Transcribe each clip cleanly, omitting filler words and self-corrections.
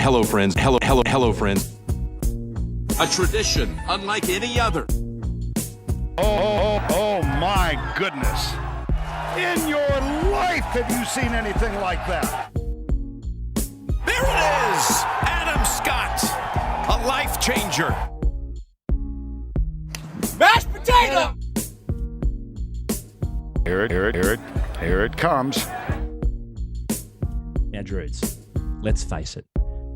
Hello, friends. Hello, friends. A tradition unlike any other. Oh, my goodness. In your life, have you seen anything like that? There it is! Adam Scott, a life changer. Mashed potato! Here it comes. Now, Druids, let's face it,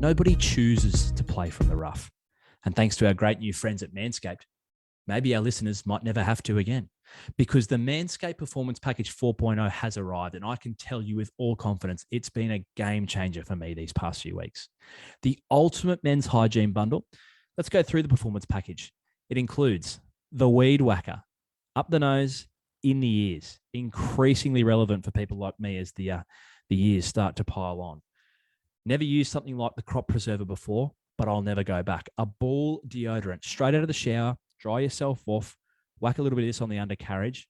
nobody chooses to play from the rough. And thanks to our great new friends at Manscaped, maybe our listeners might never have to again, because the Manscaped Performance Package 4.0 has arrived, and I can tell you with all confidence, it's been a game changer for me these past few weeks. The ultimate men's hygiene bundle. Let's go through the Performance Package. It includes the Weed Whacker, up the nose, in the ears, increasingly relevant for people like me as the ears start to pile on. Never used something like the Crop Preserver before, but I'll never go back. A ball deodorant, straight out of the shower, dry yourself off, whack a little bit of this on the undercarriage,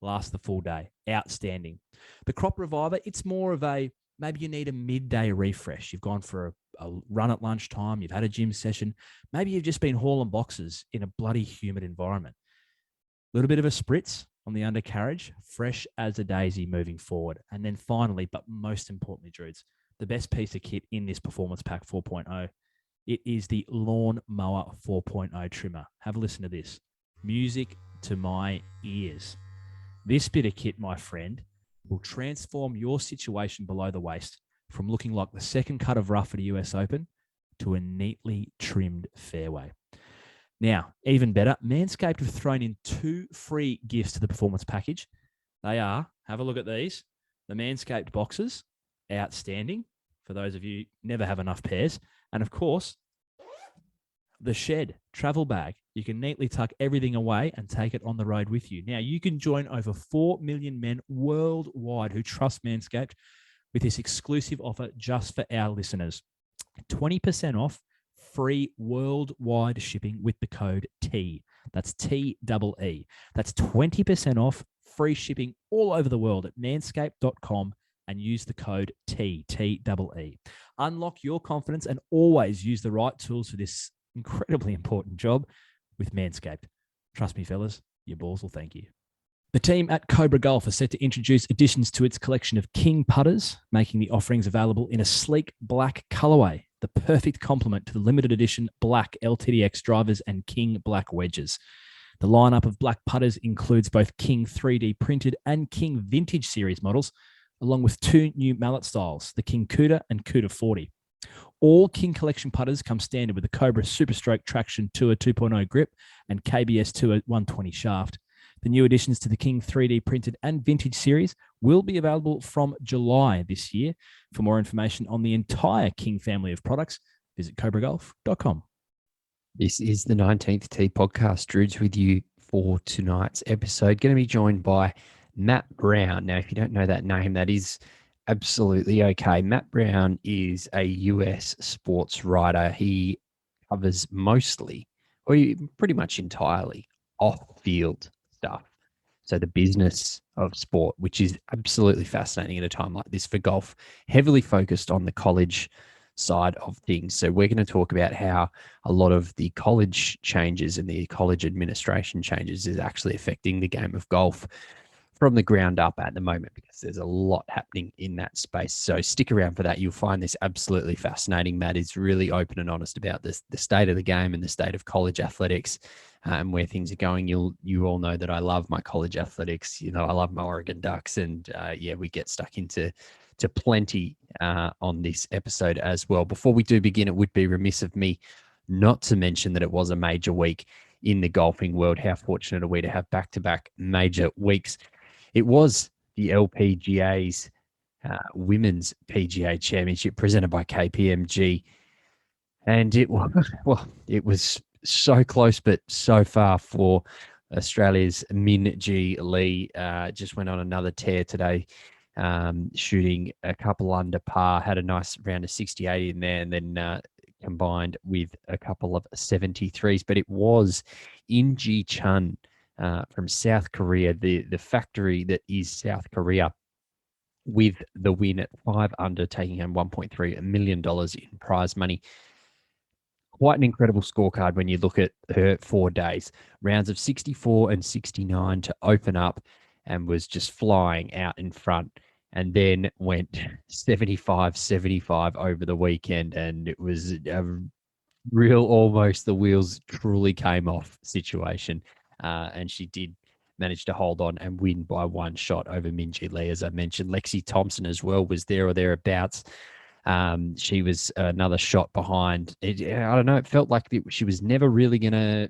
last the full day. Outstanding. The Crop Reviver, it's more of a, maybe you need a midday refresh. You've gone for a run at lunchtime, you've had a gym session, maybe you've just been hauling boxes in a bloody humid environment. A little bit of a spritz on the undercarriage, fresh as a daisy moving forward. And then finally, but most importantly, Druids, the best piece of kit in this Performance Pack 4.0, it is the Lawn Mower 4.0 trimmer. Have a listen to this. Music to my ears. This bit of kit, my friend, will transform your situation below the waist from looking like the second cut of rough at a US Open to a neatly trimmed fairway. Now, even better, Manscaped have thrown in 2 free gifts to the Performance Package. They are, have a look at these, the Manscaped boxes, outstanding. For those of you never have enough pairs. And of course, the Shed travel bag. You can neatly tuck everything away and take it on the road with you. Now, you can join over 4 million men worldwide who trust Manscaped with this exclusive offer just for our listeners. 20% off, free worldwide shipping with the code T. That's TEE. That's 20% off, free shipping all over the world at manscaped.com and use the code TEE. Unlock your confidence and always use the right tools for this incredibly important job with Manscaped. Trust me, fellas, your balls will thank you. The team at Cobra Golf are set to introduce additions to its collection of King putters, making the offerings available in a sleek black colorway, the perfect complement to the limited edition black LTDX drivers and King black wedges. The lineup of black putters includes both King 3D printed and King Vintage Series models, along with 2 new mallet styles, the King Cuda and Cuda 40. All King Collection putters come standard with the Cobra Super Stroke Traction Tour 2.0 grip and KBS Tour 120 shaft. The new additions to the King 3D printed and Vintage series will be available from July this year. For more information on the entire King family of products, visit cobragolf.com. This is the 19th Tee podcast. Drew's with you for tonight's episode. Going to be joined by Matt Brown. Now, if you don't know that name, that is absolutely okay. Matt Brown is a US sports writer. He covers mostly, or pretty much entirely, off-field stuff. So the business of sport, which is absolutely fascinating at a time like this for golf, heavily focused on the college side of things. So we're going to talk about how a lot of the college changes and the college administration changes is actually affecting the game of golf from the ground up at the moment, because there's a lot happening in that space. So stick around for that. You'll find this absolutely fascinating. Matt is really open and honest about this, the state of the game and the state of college athletics and where things are going. You all know that I love my college athletics. You know, I love my Oregon Ducks, and we get stuck into plenty on this episode as well. Before we do begin, it would be remiss of me not to mention that it was a major week in the golfing world. How fortunate are we to have back-to-back major weeks? It was the LPGA's Women's PGA Championship presented by KPMG. And it was so close, but so far for Australia's Min G Lee. Just went on another tear today, shooting a couple under par, had a nice round of 68 in there, and then combined with a couple of 73s. But it was In Ji Chun from South Korea, the factory that is South Korea, with the win at 5 under, taking home $1.3 million in prize money. Quite an incredible scorecard when you look at her 4 days. Rounds of 64 and 69 to open up and was just flying out in front, and then went 75-75 over the weekend. And it was a real almost the wheels truly came off situation. And she did manage to hold on and win by 1 shot over Minjee Lee. As I mentioned, Lexi Thompson as well was there or thereabouts. She was another shot behind. I don't know. It felt like she was never really going to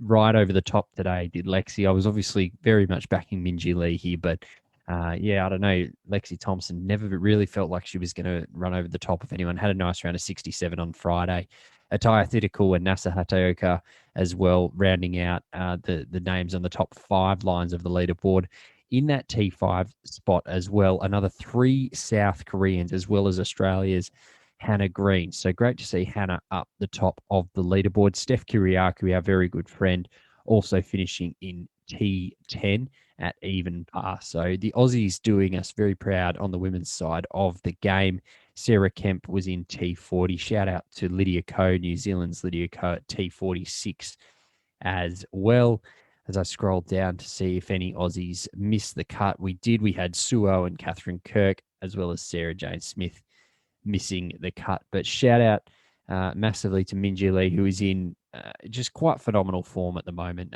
ride over the top today, did Lexi. I was obviously very much backing Minjee Lee here, but yeah, I don't know. Lexi Thompson never really felt like she was going to run over the top of anyone. Had a nice round of 67 on Friday. Ataya Thitical and Nasa Hataoka as well, rounding out the names on the top 5 lines of the leaderboard. In that T5 spot as well, another 3 South Koreans, as well as Australia's Hannah Green. So great to see Hannah up the top of the leaderboard. Steph Kyriakou, our very good friend, also finishing in T10 at even par. So the Aussies doing us very proud on the women's side of the game. Sarah Kemp was in T40. Shout out to Lydia Ko, New Zealand's Lydia Ko at T46 as well. As I scrolled down to see if any Aussies missed the cut, we did. We had Suo and Catherine Kirk, as well as Sarah Jane Smith missing the cut. But shout out massively to Minjee Lee, who is in just quite phenomenal form at the moment.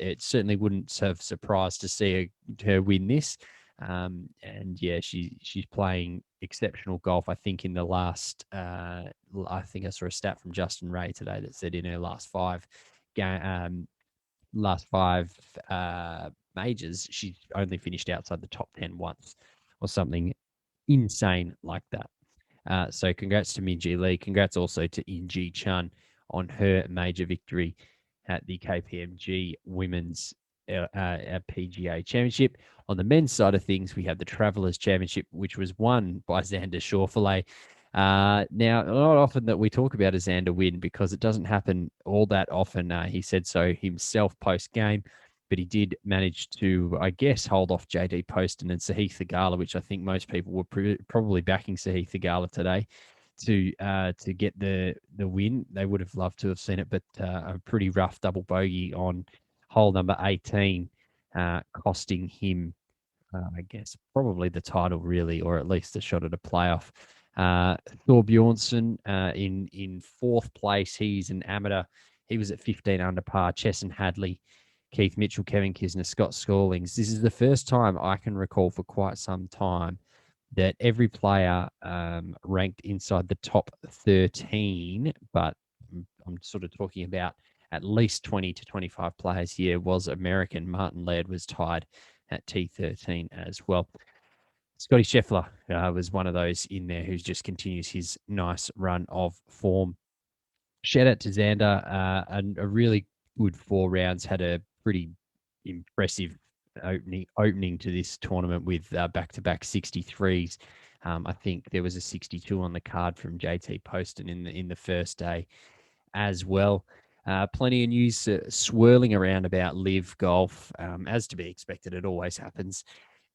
It certainly wouldn't have surprised to see her win this. And yeah, she's playing exceptional golf. I think in the last, I think I saw a stat from Justin Ray today that said in her last 5 majors, she's only finished outside the top 10 once, or something insane like that. So congrats to Minjee Lee. Congrats also to Inji Chun on her major victory at the KPMG Women's PGA Championship. On the men's side of things, we have the Travelers Championship, which was won by Xander Schauffele. Now, not often that we talk about a Xander win, because it doesn't happen all that often. He said so himself post-game, but he did manage to, I guess, hold off JD Poston and Sahith Theegala, which I think most people were probably backing Sahith Theegala today to get the win. They would have loved to have seen it, but a pretty rough double bogey on hole number 18, costing him, I guess, probably the title, really, or at least a shot at a playoff. Thor Bjornsson in 4th place. He's an amateur. He was at 15 under par. Chesson Hadley, Keith Mitchell, Kevin Kisner, Scott Stallings. This is the first time I can recall for quite some time that every player ranked inside the top 13, but I'm sort of talking about at least 20 to 25 players here, was American. Martin Laird was tied at T13 as well. Scotty Scheffler was one of those in there who just continues his nice run of form. Shout out to Xander, and a really good 4 rounds. Had a pretty impressive opening to this tournament with back-to-back 63s. I think there was a 62 on the card from JT Poston in the first day as well. Plenty of news swirling around about live golf, as to be expected. It always happens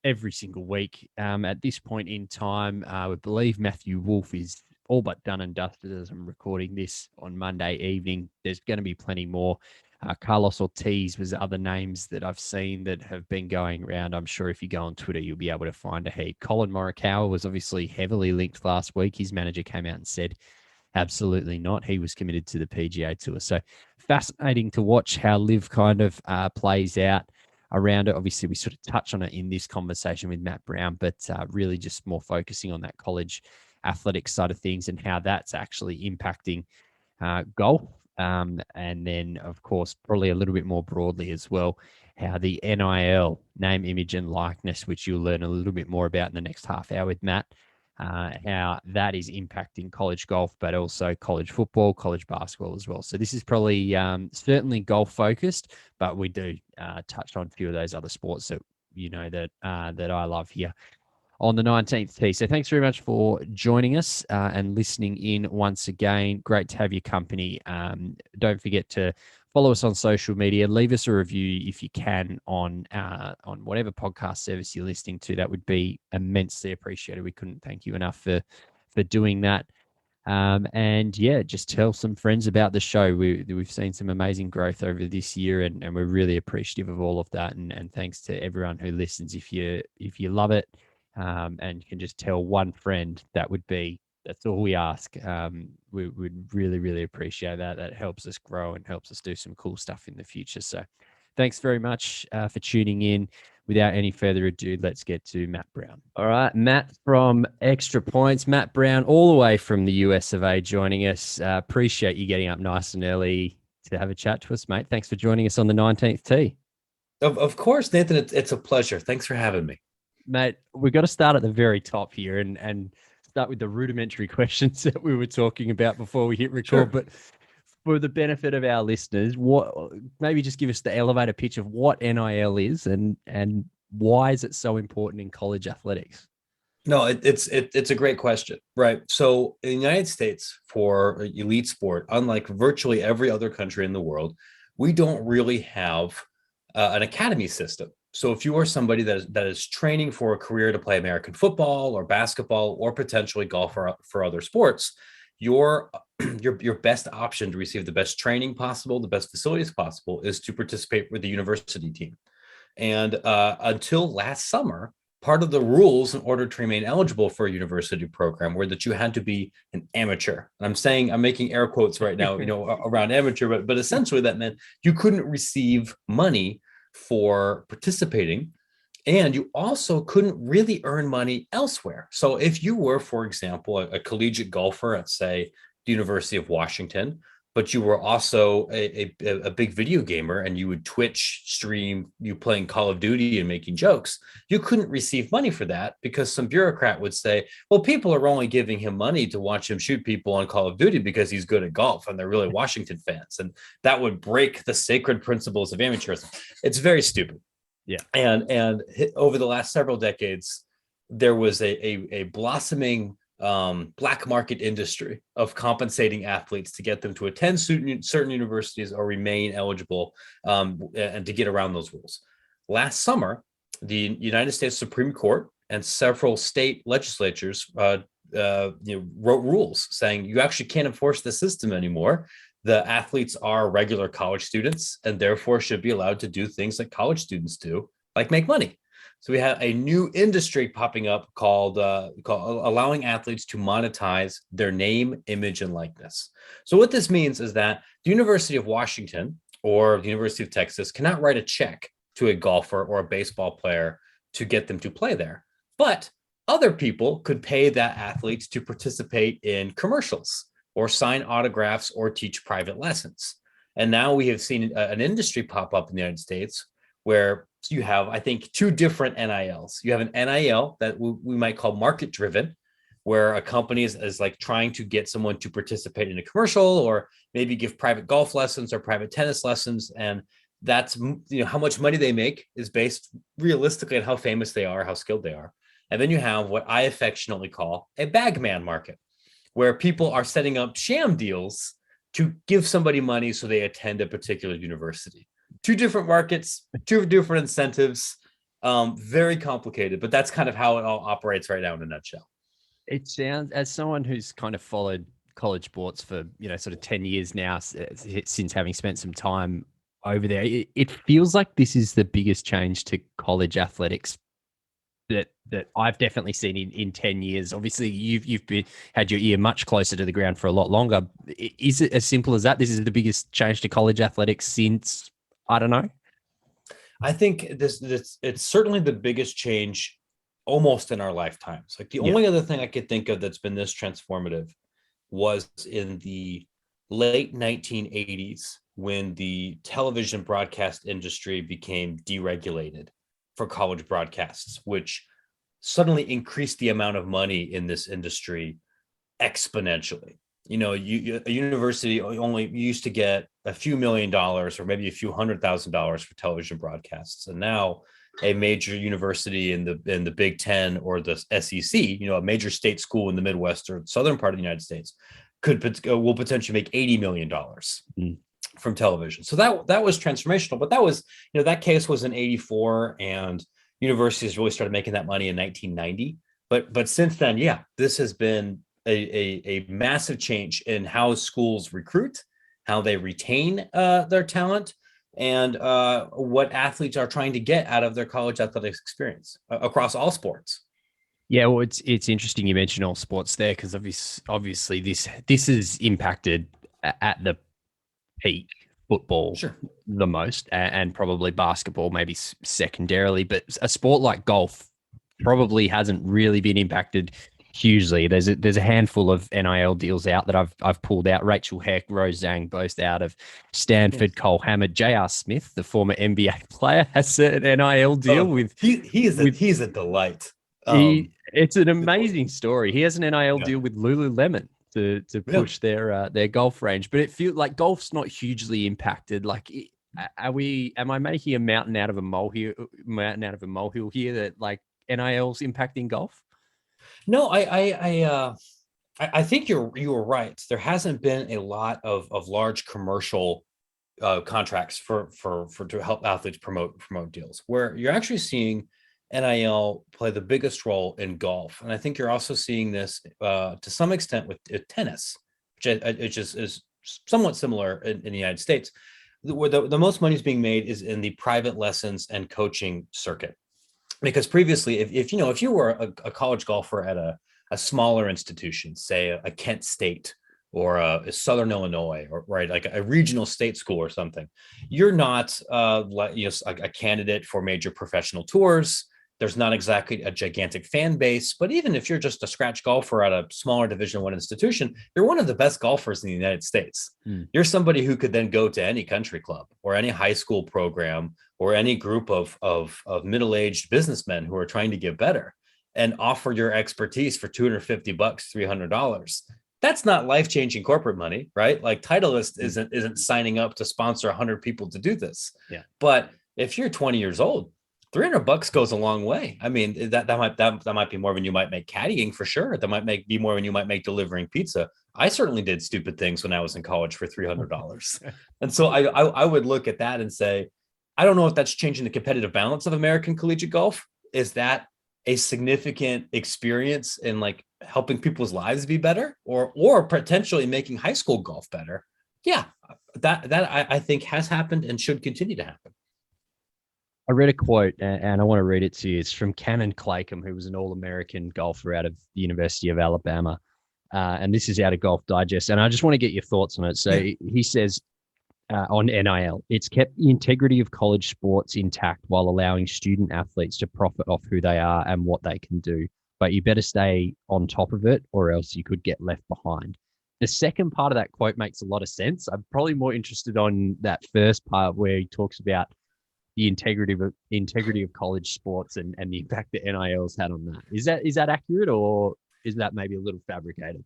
every single week. At this point in time, I believe Matthew Wolff is all but done and dusted as I'm recording this on Monday evening. There's going to be plenty more. Carlos Ortiz was other names that I've seen that have been going around. I'm sure if you go on Twitter, you'll be able to find a heap. Colin Morikawa was obviously heavily linked last week. His manager came out and said, absolutely not. He was committed to the PGA Tour. So fascinating to watch how live kind of plays out around it. Obviously, we sort of touch on it in this conversation with Matt Brown, but really just more focusing on that college athletics side of things and how that's actually impacting golf. And then, of course, probably a little bit more broadly as well, how the NIL, name, image, and likeness, which you'll learn a little bit more about in the next half hour with Matt, how that is impacting college golf, but also college football, college basketball as well. So this is probably certainly golf focused, but we do touch on a few of those other sports that you know that I love here on the 19th tee. So thanks very much for joining us and listening in once again. Great to have your company. Don't forget to Follow us on social media. Leave us a review if you can on whatever podcast service you're listening to. That would be immensely appreciated. We couldn't thank you enough for doing that. And yeah, just tell some friends about the show. We've seen some amazing growth over this year, and we're really appreciative of all of that. And thanks to everyone who listens. If you love it, and you can just tell one friend, that's all we ask. We would really, really appreciate that. That helps us grow and helps us do some cool stuff in the future. So thanks very much for tuning in. Without any further ado, let's get to Matt Brown. All right, Matt from Extra Points. Matt Brown, all the way from the US of A, joining us. Appreciate you getting up nice and early to have a chat to us, mate. Thanks for joining us on the 19th tee. Of course, Nathan, it's a pleasure. Thanks for having me. Mate, we've got to start at the very top here and start with the rudimentary questions that we were talking about before we hit record. Sure. But for the benefit of our listeners, maybe just give us the elevator pitch of what NIL is and why is it so important in college athletics? No, it's a great question, right? So in the United States, for elite sport, unlike virtually every other country in the world, we don't really have an academy system. So if you are somebody that is training for a career to play American football or basketball or potentially golf or for other sports, your best option to receive the best training possible, the best facilities possible, is to participate with the university team. And until last summer, part of the rules in order to remain eligible for a university program were that you had to be an amateur. And I'm making air quotes right now, around amateur, but essentially that meant you couldn't receive money for participating. And you also couldn't really earn money elsewhere. So if you were, for example, a collegiate golfer at, say, the University of Washington, but you were also a big video gamer and you would Twitch stream you playing Call of Duty and making jokes, you couldn't receive money for that because some bureaucrat would say, well, people are only giving him money to watch him shoot people on Call of Duty because he's good at golf and they're really Washington fans. And that would break the sacred principles of amateurism. It's very stupid. Yeah. And over the last several decades, there was a blossoming black market industry of compensating athletes to get them to attend certain universities or remain eligible and to get around those rules. Last summer, the United States Supreme Court and several state legislatures wrote rules saying you actually can't enforce the system anymore. The athletes are regular college students and therefore should be allowed to do things that college students do, like make money. So we have a new industry popping up called allowing athletes to monetize their name, image, and likeness. So what this means is that the University of Washington or the University of Texas cannot write a check to a golfer or a baseball player to get them to play there. But other people could pay that athlete to participate in commercials or sign autographs or teach private lessons. And now we have seen an industry pop up in the United States where you have, I think, two different NILs. You have an NIL that we might call market driven, where a company is like trying to get someone to participate in a commercial or maybe give private golf lessons or private tennis lessons. And that's, how much money they make is based realistically on how famous they are, how skilled they are. And then you have what I affectionately call a bagman market, where people are setting up sham deals to give somebody money so they attend a particular university. Two different markets, two different incentives, very complicated, but that's kind of how it all operates right now in a nutshell. It sounds, as someone who's kind of followed college sports for, sort of 10 years now, since having spent some time over there, it feels like this is the biggest change to college athletics that I've definitely seen in 10 years. Obviously, you've had your ear much closer to the ground for a lot longer. Is it as simple as that? This is the biggest change to college athletics since, I don't know. I think it's certainly the biggest change almost in our lifetimes. Like the only other thing I could think of that's been this transformative was in the late 1980s when the television broadcast industry became deregulated for college broadcasts, which suddenly increased the amount of money in this industry exponentially. A university only used to get a few $1 million or maybe a few $100,000 for television broadcasts, and now a major university in the Big Ten or the SEC, a major state school in the Midwest or southern part of the United States, will potentially make $80 million. from television. So that was transformational. But that was, that case was in '84, and universities really started making that money in 1990. But since then, yeah, this has been a massive change in how schools recruit, how they retain their talent, and what athletes are trying to get out of their college athletics experience across all sports. Yeah, well, it's interesting you mentioned all sports there, because obviously this is impacted at the peak football Sure. the most, and probably basketball maybe secondarily, but a sport like golf probably hasn't really been impacted hugely. There's a handful of NIL deals out that I've pulled out. Rachel Heck, Rose Zhang, both out of Stanford. Yes. Cole Hammer, J.R. Smith, the former NBA player, has an NIL deal with. He's a delight. It's an amazing story. He has an NIL deal with Lululemon to push their golf range, but it feels like golf's not hugely impacted. Like, am I making a mountain out of a molehill here, that like NIL's impacting golf? No, I think you were right. There hasn't been a lot of large commercial contracts for to help athletes promote deals, where you're actually seeing NIL play the biggest role in golf. And I think you're also seeing this to some extent with tennis, which is somewhat similar in the United States, where the most money is being made is in the private lessons and coaching circuit. Because previously, if you were a college golfer at a smaller institution, say a Kent State or a Southern Illinois, or right, like a regional state school or something, you're not a candidate for major professional tours. There's not exactly a gigantic fan base, but even if you're just a scratch golfer at a smaller Division I institution, you're one of the best golfers in the United States. You're somebody who could then go to any country club or any high school program or any group of middle-aged businessmen who are trying to get better and offer your expertise for $250, $300. That's not life-changing corporate money, right? Like Titleist isn't signing up to sponsor 100 people to do this. Yeah. But if you're 20 years old, $300 goes a long way. I mean, that might be more than you might make caddying, for sure. That might be more than you might make delivering pizza. I certainly did stupid things when I was in college for $300. And so I would look at that and say, I don't know if that's changing the competitive balance of American collegiate golf. Is that a significant experience in like helping people's lives be better, or potentially making high school golf better? Yeah, that I think has happened and should continue to happen. I read a quote, and I want to read it to you. It's from Cannon Claycomb, who was an All-American golfer out of the University of Alabama. And this is out of Golf Digest. And I just want to get your thoughts on it. So he says on NIL, it's kept the integrity of college sports intact while allowing student athletes to profit off who they are and what they can do. But you better stay on top of it, or else you could get left behind. The second part of that quote makes a lot of sense. I'm probably more interested on that first part where he talks about the integrity of college sports and the impact that NIL's had on that. Is that accurate, or is that maybe a little fabricated?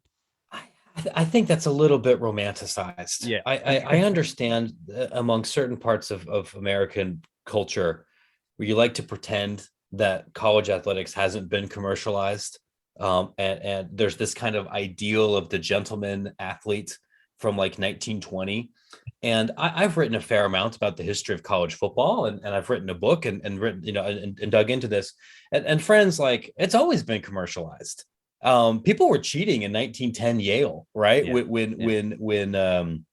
I think that's a little bit romanticized. Yeah, I understand among certain parts of American culture where you like to pretend that college athletics hasn't been commercialized, and there's this kind of ideal of the gentleman athlete from like 1920. And I've written a fair amount about the history of college football, and I've written a book and written, and dug into this. And friends, like, it's always been commercialized. People were cheating in 1910 Yale, right? Yeah. When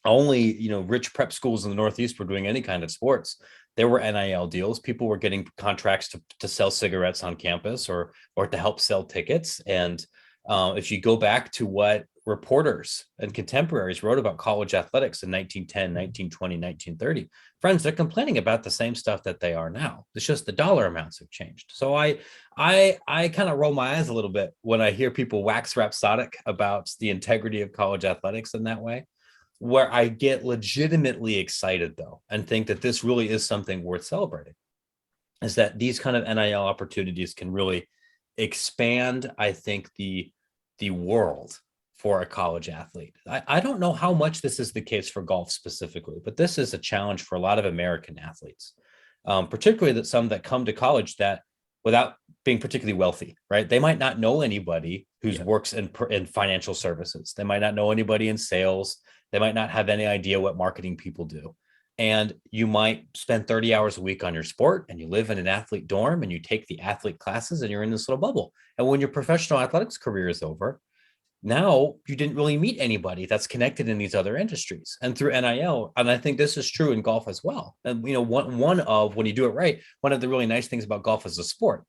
only rich prep schools in the Northeast were doing any kind of sports. There were NIL deals. People were getting contracts to sell cigarettes on campus or to help sell tickets. And if you go back to what reporters and contemporaries wrote about college athletics in 1910, 1920, 1930, friends, they're complaining about the same stuff that they are now. It's just the dollar amounts have changed. So I kind of roll my eyes a little bit when I hear people wax rhapsodic about the integrity of college athletics in that way. Where I get legitimately excited, though, and think that this really is something worth celebrating, is that these kind of NIL opportunities can really expand, I think, the world for a college athlete. I don't know how much this is the case for golf specifically, but this is a challenge for a lot of American athletes, particularly some that come to college that without being particularly wealthy, right? They might not know anybody who works in financial services. They might not know anybody in sales. They might not have any idea what marketing people do. And you might spend 30 hours a week on your sport, and you live in an athlete dorm, and you take the athlete classes, and you're in this little bubble. And when your professional athletics career is over, now you didn't really meet anybody that's connected in these other industries. And through NIL, and I think this is true in golf as well. And one of, when you do it right, one of the really nice things about golf as a sport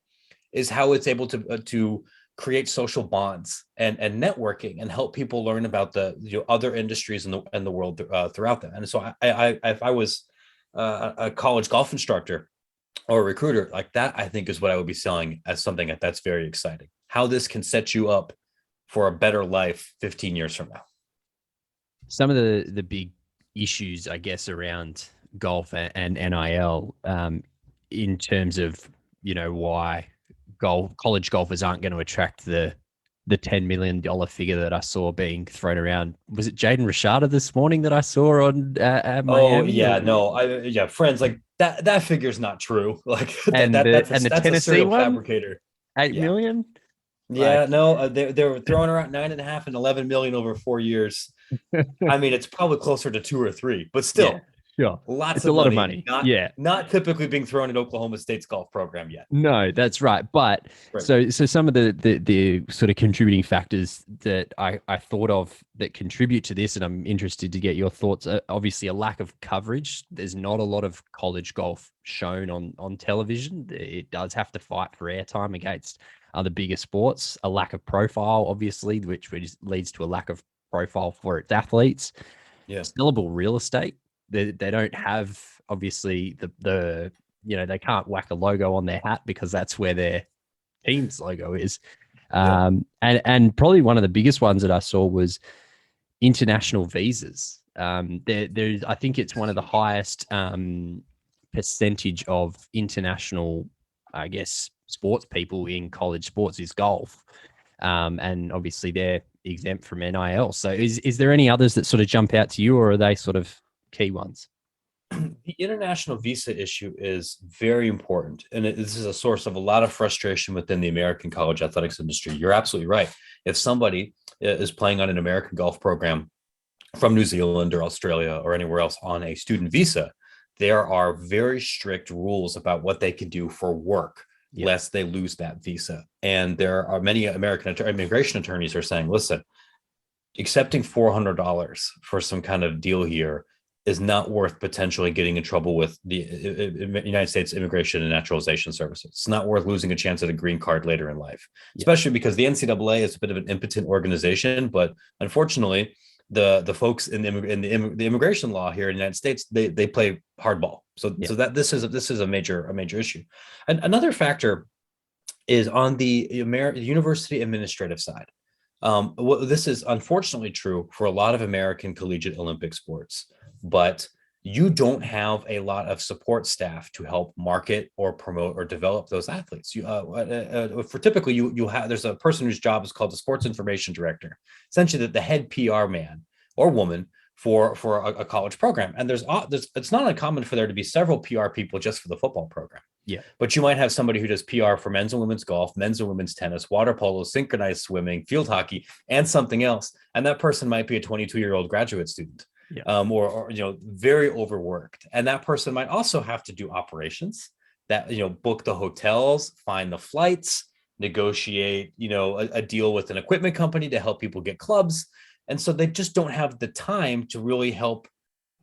is how it's able to create social bonds and networking and help people learn about the other industries in the world throughout them. And so if I was a college golf instructor or a recruiter like that, I think is what I would be selling as something that's very exciting. How this can set you up for a better life 15 years from now. Some of the big issues, I guess, around golf and NIL in terms of, why college golfers aren't going to attract the $10 million figure that I saw being thrown around. Was it Jaden Rashada this morning that I saw on Miami? Oh yeah, no, friends, like that figure's not true. Like and that's the a Tennessee serial one, fabricator. 8 million. Yeah, no, they were throwing around 9.5 and 11 million over 4 years. I mean, it's probably closer to 2 or 3, but still. Yeah. Sure. Lots it's of a lot money, of money. Not typically being thrown at Oklahoma State's golf program yet. No, that's right. But right. So some of the sort of contributing factors that I thought of that contribute to this, and I'm interested to get your thoughts. Obviously, a lack of coverage. There's not a lot of college golf shown on television. It does have to fight for airtime against other bigger sports. A lack of profile, obviously, which leads to a lack of profile for its athletes. Yeah. Sellable real estate. They don't have, obviously, the they can't whack a logo on their hat because that's where their team's logo is. And probably one of the biggest ones that I saw was international visas. There's, I think it's one of the highest percentage of international, I guess, sports people in college sports is golf. And obviously they're exempt from NIL. So is there any others that sort of jump out to you, or are they sort of key ones? The international visa issue is very important, and this is a source of a lot of frustration within the American college athletics industry. You're absolutely right. If somebody is playing on an American golf program from New Zealand or Australia or anywhere else on a student visa, there are very strict rules about what they can do for work, lest they lose that visa. And there are many American immigration attorneys are saying, listen, accepting $400 for some kind of deal here is not worth potentially getting in trouble with the United States Immigration and Naturalization Services. It's not worth losing a chance at a green card later in life, especially because the NCAA is a bit of an impotent organization. But unfortunately, the folks in the immigration law here in the United States, they play hardball. So that this is a major issue. And another factor is on the university administrative side. This is unfortunately true for a lot of American collegiate Olympic sports, but you don't have a lot of support staff to help market or promote or develop those athletes. There's a person whose job is called the sports information director, essentially the head PR man or woman for a college program. And it's not uncommon for there to be several PR people just for the football program. Yeah. But you might have somebody who does PR for men's and women's golf, men's and women's tennis, water polo, synchronized swimming, field hockey, and something else. And that person might be a 22-year-old graduate student. Or very overworked. And that person might also have to do operations that, book the hotels, find the flights, negotiate, a deal with an equipment company to help people get clubs. And so they just don't have the time to really help,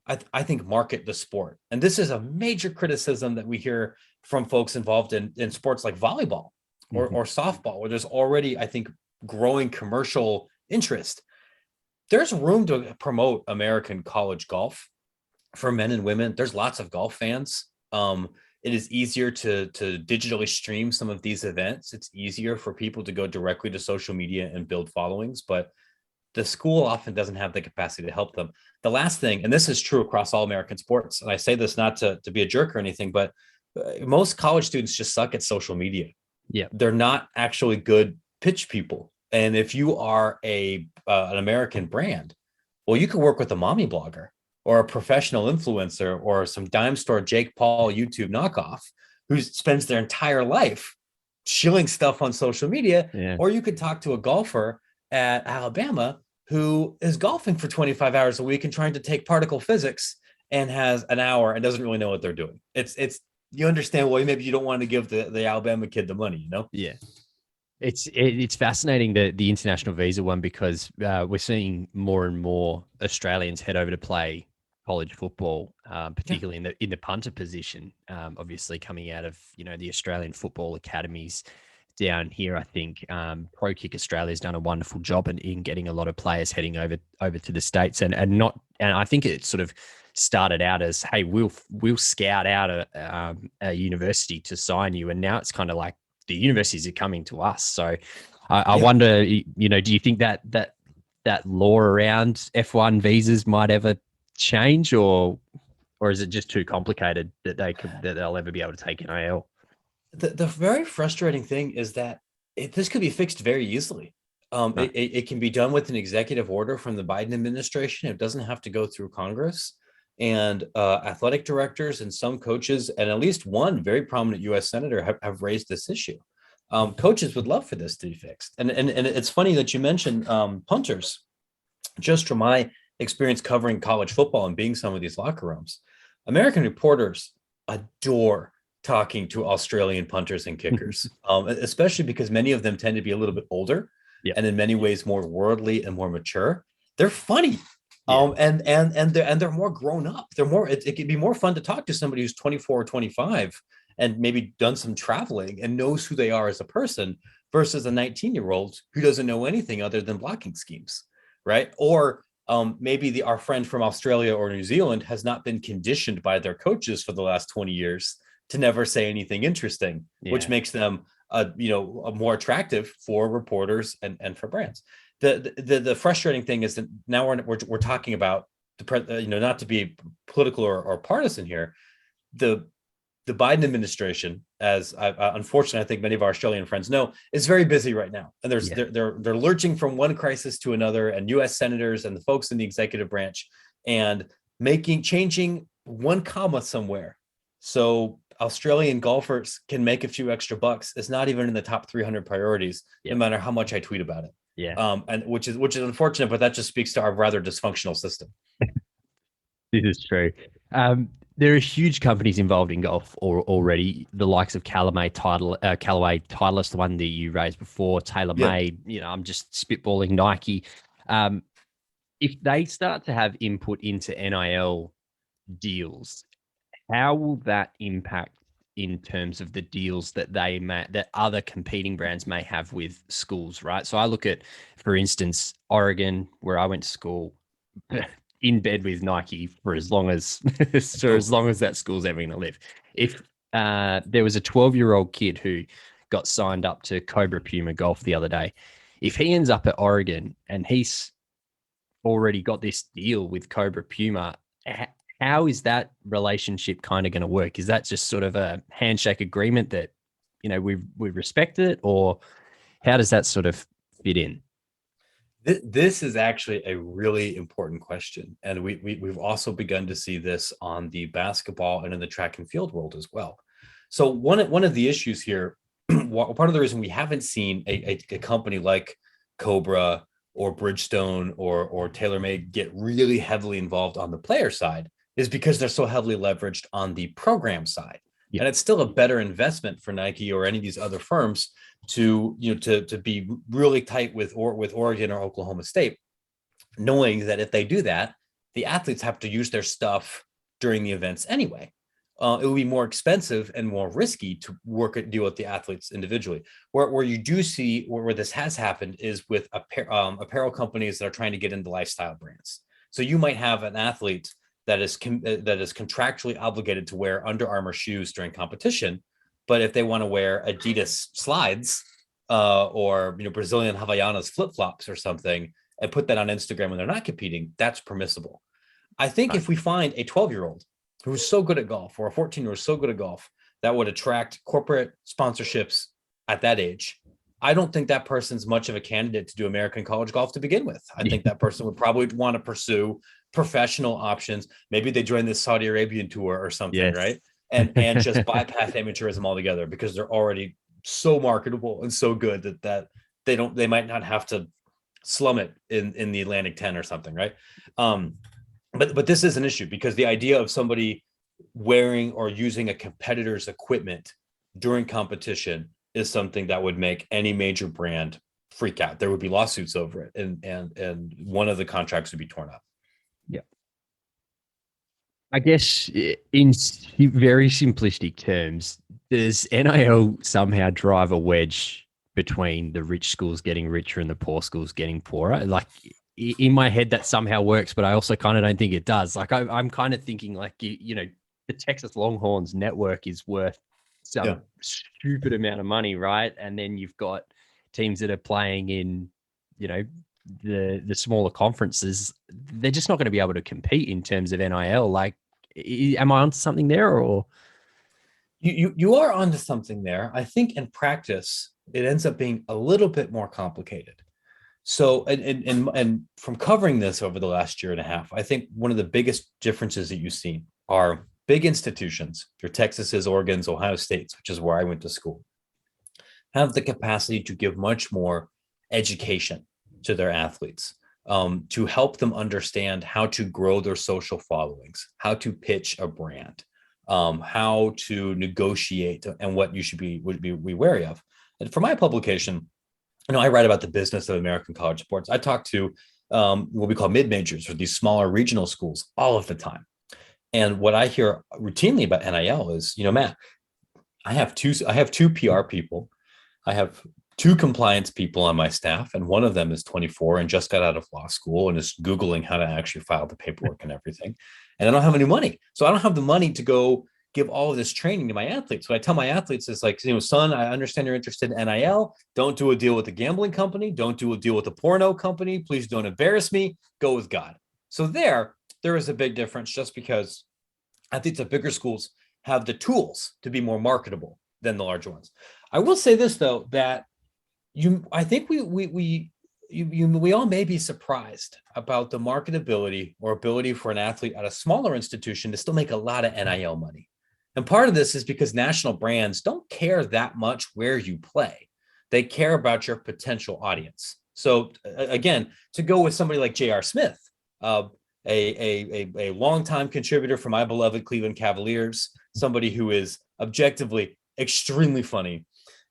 I think, market the sport. And this is a major criticism that we hear from folks involved in sports like volleyball or softball, where there's already, I think, growing commercial interest. There's room to promote American college golf for men and women. There's lots of golf fans. It is easier to digitally stream some of these events. It's easier for people to go directly to social media and build followings, but the school often doesn't have the capacity to help them. The last thing, and this is true across all American sports, and I say this not to be a jerk or anything, but most college students just suck at social media. Yeah, they're not actually good pitch people. And if you are an American brand, well, you could work with a mommy blogger or a professional influencer or some dime store Jake Paul YouTube knockoff who spends their entire life shilling stuff on social media, Yeah. or you could talk to a golfer at Alabama who is golfing for 25 hours a week and trying to take particle physics and has an hour and doesn't really know what they're doing. It's you understand why maybe you don't want to give the Alabama kid the money, you know? Yeah. It's fascinating, the international visa one, because we're seeing more and more Australians head over to play college football, particularly in the punter position. Obviously, coming out of the Australian football academies down here, I think Pro Kick Australia has done a wonderful job in getting a lot of players heading over to the States, and I think it sort of started out as, hey, we'll scout out a university to sign you, and now it's kind of like the universities are coming to us. So I wonder, do you think that law around F1 visas might ever change, or is it just too complicated that they'll ever be able to take NIL? The very frustrating thing is that this could be fixed very easily. It can be done with an executive order from the Biden administration. It doesn't have to go through Congress. And athletic directors and some coaches, and at least one very prominent U.S. senator have raised this issue. Coaches would love for this to be fixed. And it's funny that you mentioned punters. Just from my experience covering college football and being some of these locker rooms, American reporters adore talking to Australian punters and kickers, especially because many of them tend to be a little bit older and in many ways more worldly and more mature. They're funny. And they're more grown up. It can be more fun to talk to somebody who's 24 or 25 and maybe done some traveling and knows who they are as a person versus a 19-year-old who doesn't know anything other than blocking schemes, right? Or maybe our friend from Australia or New Zealand has not been conditioned by their coaches for the last 20 years to never say anything interesting, which makes them more attractive for reporters and for brands. The frustrating thing is that now we're talking about not to be political or partisan here, the Biden administration, as unfortunately I think many of our Australian friends know, is very busy right now, and they're lurching from one crisis to another, and U.S. senators and the folks in the executive branch and changing one comma somewhere so Australian golfers can make a few extra bucks is not even in the top 300 priorities, no matter how much I tweet about it. And which is unfortunate, but that just speaks to our rather dysfunctional system. This is true. There are huge companies involved in golf already, the likes of Callaway, Titleist, the one that you raised before, TaylorMade. I'm just spitballing, Nike. If they start to have input into NIL deals, how will that impact in terms of the deals that other competing brands may have with schools, right? So I look at, for instance, Oregon, where I went to school, in bed with Nike for as long as that school's ever going to live. If there was a 12-year-old kid who got signed up to Cobra Puma Golf the other day, if he ends up at Oregon and he's already got this deal with Cobra Puma, how is that relationship kind of going to work? Is that just sort of a handshake agreement that, we respect it, or how does that sort of fit in? This is actually a really important question. And we've also begun to see this on the basketball and in the track and field world as well. So one of the issues here, part of the reason we haven't seen a company like Cobra or Bridgestone or TaylorMade get really heavily involved on the player side is because they're so heavily leveraged on the program side. And it's still a better investment for Nike or any of these other firms to be really tight with Oregon or Oklahoma State, knowing that if they do that, the athletes have to use their stuff during the events anyway. It will be more expensive and more risky to deal with the athletes individually. Where you do see where this has happened is with apparel companies that are trying to get into lifestyle brands. So you might have an athlete that is contractually obligated to wear Under Armour shoes during competition, but if they want to wear Adidas slides or Brazilian Havaianas flip-flops or something and put that on Instagram when they're not competing, that's permissible. I think if we find a 12-year-old who's so good at golf or a 14-year-old so good at golf that would attract corporate sponsorships at that age, I don't think that person's much of a candidate to do American college golf to begin with. I think that person would probably want to pursue professional options. Maybe they join the Saudi Arabian tour or something, right? And just bypass amateurism altogether because they're already so marketable and so good that they might not have to slum it in the Atlantic 10 or something, right? But this is an issue because the idea of somebody wearing or using a competitor's equipment during competition is something that would make any major brand freak out. There would be lawsuits over it, and one of the contracts would be torn up. Yeah. I guess in very simplistic terms, does NIL somehow drive a wedge between the rich schools getting richer and the poor schools getting poorer? Like in my head, that somehow works, but I also kind of don't think it does. Like I'm kind of thinking like, you know, the Texas Longhorns network is worth some stupid amount of money, right? And then you've got teams that are playing in, you know, the smaller conferences. They're just not going to be able to compete in terms of NIL. Like, am I onto something there, or you are onto something there? I think in practice it ends up being a little bit more complicated. So, and from covering this over the last year and a half, I think one of the biggest differences that you've seen are big institutions, your Texas's, Oregon's, Ohio State's, which is where I went to school, have the capacity to give much more education to their athletes, to help them understand how to grow their social followings, how to pitch a brand, how to negotiate, and what you would be wary of. And for my publication, I write about the business of American college sports. I talk to what we call mid-majors, or these smaller regional schools, all of the time. And what I hear routinely about NIL is, Matt, I have two PR people, I have two compliance people on my staff, and one of them is 24 and just got out of law school and is Googling how to actually file the paperwork and everything. And I don't have any money. So I don't have the money to go give all of this training to my athletes. What I tell my athletes is like, son, I understand you're interested in NIL. Don't do a deal with a gambling company. Don't do a deal with a porno company. Please don't embarrass me. Go with God. So there is a big difference, just because athletes at bigger schools have the tools to be more marketable than the larger ones. I will say this though, that I think we all may be surprised about the marketability or ability for an athlete at a smaller institution to still make a lot of NIL money. And part of this is because national brands don't care that much where you play. They care about your potential audience. So again, to go with somebody like J.R. Smith, a longtime contributor for my beloved Cleveland Cavaliers, somebody who is objectively extremely funny,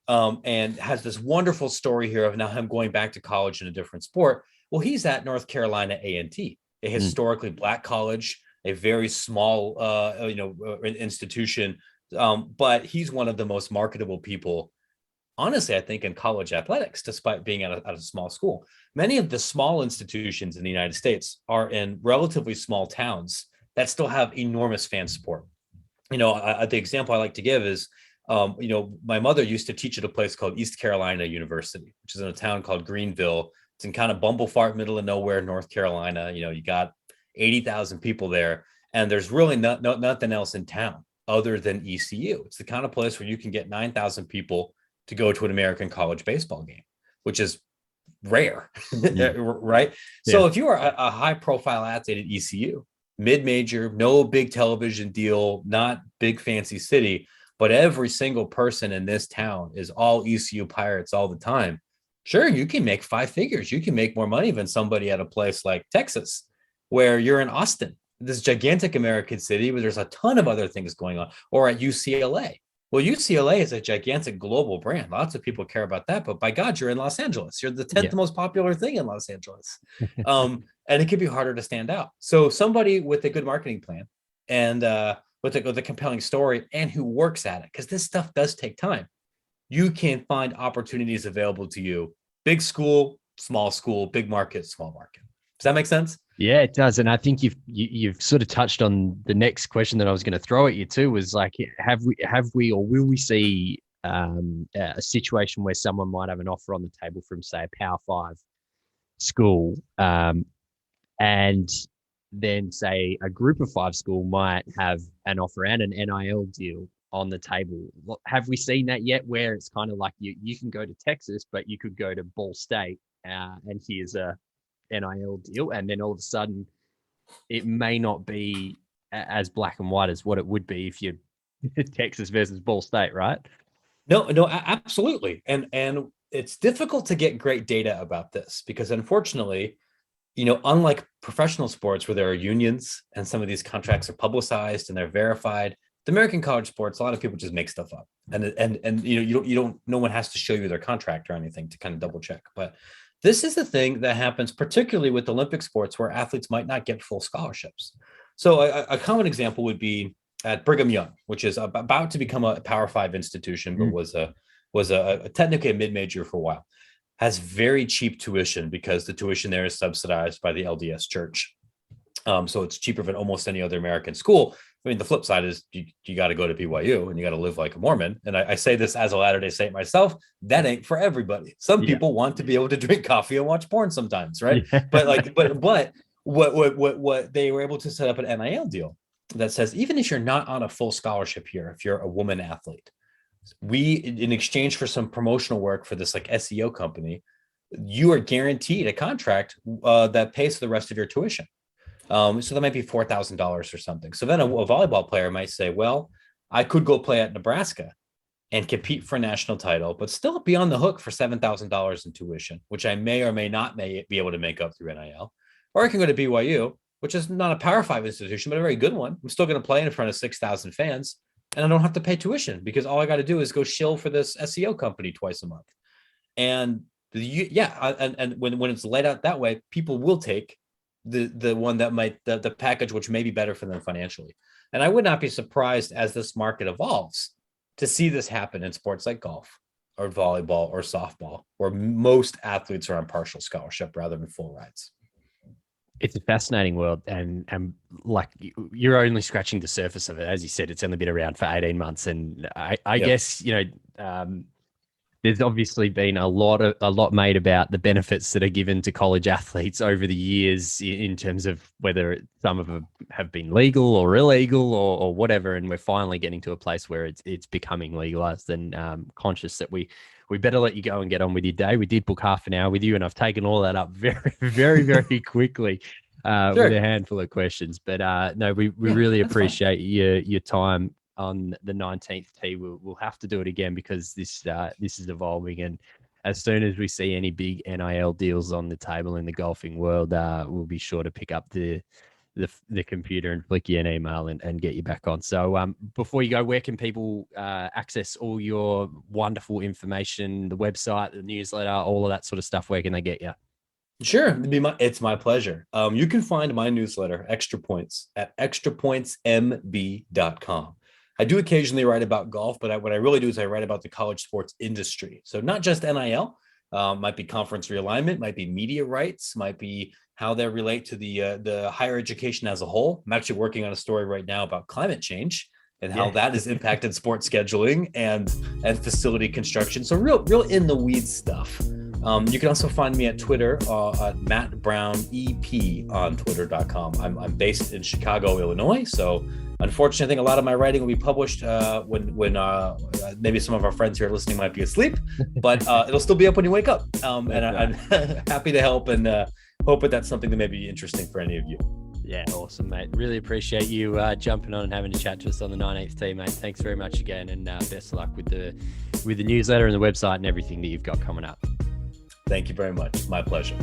and has this wonderful story here of now him going back to college in a different sport. Well, he's at North Carolina A&T, a historically Black college, a very small, institution. But he's one of the most marketable people, honestly, I think, in college athletics, despite being at a small school. Many of the small institutions in the United States are in relatively small towns that still have enormous fan support. The example I like to give is, my mother used to teach at a place called East Carolina University, which is in a town called Greenville. It's in kind of bumblefart, middle of nowhere, North Carolina. You got 80,000 people there, and there's really nothing else in town other than ECU. It's the kind of place where you can get 9,000 people to go to an American college baseball game, which is rare, right? Yeah. So if you are a high-profile athlete at ECU, mid-major, no big television deal, not big fancy city, but every single person in this town is all ECU Pirates all the time, sure, you can make 5 figures. You can make more money than somebody at a place like Texas, where you're in Austin, this gigantic American city where there's a ton of other things going on, or at UCLA. Well, UCLA is a gigantic global brand. Lots of people care about that, but by God, you're in Los Angeles. You're the 10th most popular thing in Los Angeles. And it can be harder to stand out. So somebody with a good marketing plan and with a compelling story and who works at it, because this stuff does take time, you can find opportunities available to you. Big school, big market, small market. Does that make sense? Yeah, it does. And I think you've sort of touched on the next question that I was going to throw at you too, was like, have we or will we see a situation where someone might have an offer on the table from, say, a Power 5 school, and then say a Group of 5 school might have an offer and an NIL deal on the table? Have we seen that yet, where it's kind of like you can go to Texas, but you could go to Ball State, and here's a NIL deal, and then all of a sudden it may not be as black and white as what it would be if you Texas versus Ball State, right? No, absolutely. And it's difficult to get great data about this because unfortunately, unlike professional sports where there are unions and some of these contracts are publicized and they're verified, the American college sports, a lot of people just make stuff up. And you don't no one has to show you their contract or anything to kind of double check. But this is the thing that happens particularly with Olympic sports where athletes might not get full scholarships. So a common example would be at Brigham Young, which is about to become a Power Five institution, but was a technically a mid-major for a while, has very cheap tuition because the tuition there is subsidized by the LDS Church. So it's cheaper than almost any other American school. I mean, the flip side is you got to go to BYU and you got to live like a Mormon. And I say this as a Latter-day Saint myself, that ain't for everybody. Some people want to be able to drink coffee and watch porn sometimes, right? Yeah. But what they were able to set up an NIL deal that says, even if you're not on a full scholarship here, if you're a woman athlete, we, in exchange for some promotional work for this like SEO company, you are guaranteed a contract that pays for the rest of your tuition. So that might be $4,000 or something. So then a volleyball player might say, well, I could go play at Nebraska and compete for a national title, but still be on the hook for $7,000 in tuition, which I may or may not be able to make up through NIL. Or I can go to BYU, which is not a Power 5 institution, but a very good one. I'm still going to play in front of 6,000 fans, and I don't have to pay tuition because all I got to do is go shill for this SEO company twice a month. And when it's laid out that way, people will take the one that might the package which may be better for them financially. And I would not be surprised as this market evolves to see this happen in sports like golf or volleyball or softball, where most athletes are on partial scholarship rather than full rides. It's a fascinating world, and like you're only scratching the surface of it. As you said, it's only been around for 18 months, and I guess there's obviously been a lot made about the benefits that are given to college athletes over the years in terms of whether some of them have been legal or illegal or whatever. And we're finally getting to a place where it's becoming legalized, and conscious that we better let you go and get on with your day. We did book half an hour with you, and I've taken all that up very, very, very quickly with a handful of questions. But no, we really appreciate your time on the 19th tee. We'll have to do it again because this is evolving, and as soon as we see any big NIL deals on the table in the golfing world, we'll be sure to pick up the computer and flick you an email and get you back on. So before you go, where can people access all your wonderful information, the website, the newsletter, all of that sort of stuff? Where can they get you? Sure. It's my pleasure. You can find my newsletter, Extra Points, at extrapointsmb.com. I do occasionally write about golf, but what I really do is I write about the college sports industry. So not just NIL, might be conference realignment, might be media rights, might be how they relate to the higher education as a whole. I'm actually working on a story right now about climate change and how that has impacted sports scheduling and facility construction. So real in the weeds stuff. You can also find me at Twitter at MattBrownEP on Twitter.com. I'm based in Chicago, Illinois. So unfortunately, I think a lot of my writing will be published when maybe some of our friends who are listening might be asleep, but it'll still be up when you wake up. And I'm happy to help and hope that that's something that may be interesting for any of you. Yeah, awesome, mate. Really appreciate you jumping on and having a chat to us on the 19th tee, mate. Thanks very much again, and best of luck with the newsletter and the website and everything that you've got coming up. Thank you very much. My pleasure.